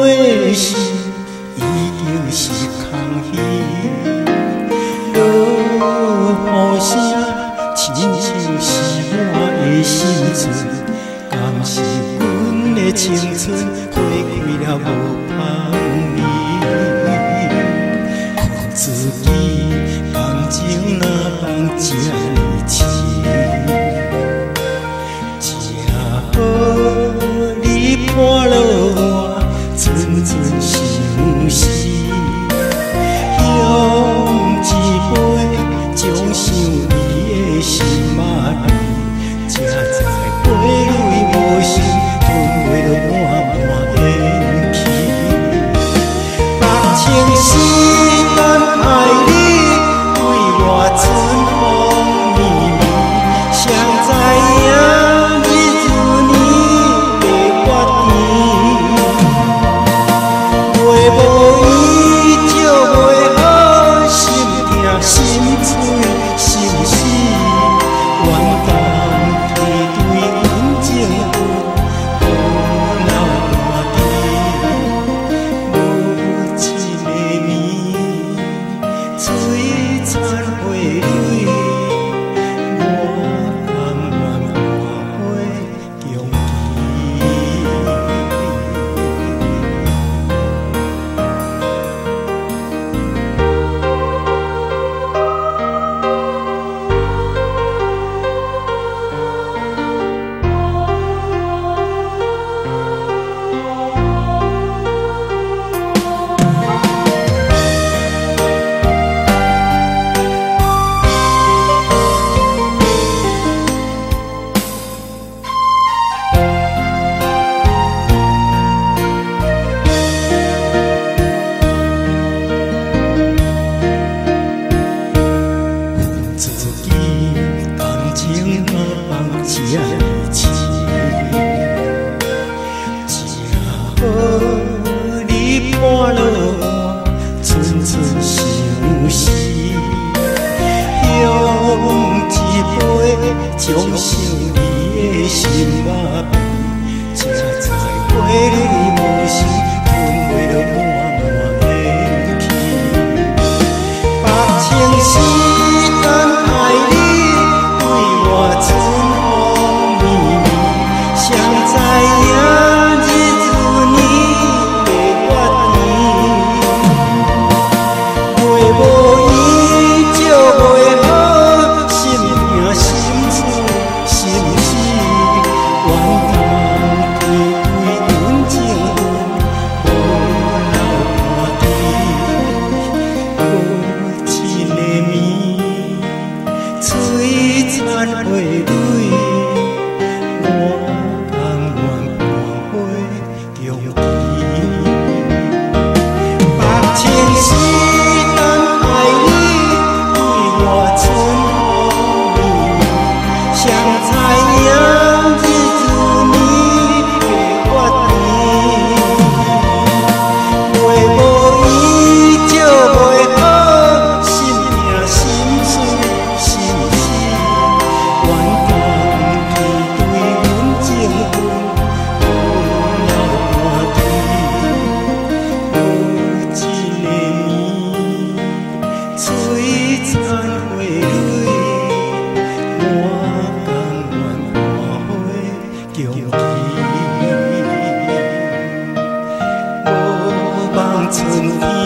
的心已经是空虚，落雨声亲像是我的心酸，敢是阮的青春花开了无香味？靠自己放情哪放这呢深？正好你伴落我，寸寸相思。用一杯将想你的心仔甜，才知泪泪无心，吞袂落满满咽气。白情是等爱你，对我春风绵绵，谁知影？伴落我，寸寸相思。用一杯将想你的心仔甜，才知泪泪无心，吞袂落满满的气。白情是等爱你，对我春风绵绵，谁知影？璨花蕊，我甘愿半杯中甜。白情是等爱你，对我春风绵绵，谁知影日子年月越甜，话无伊就袂好，心痛心碎心死。愿当天对阮情分，无了半天。无一个暝，璀璨花蕊，我甘愿半杯中甜。无望春天。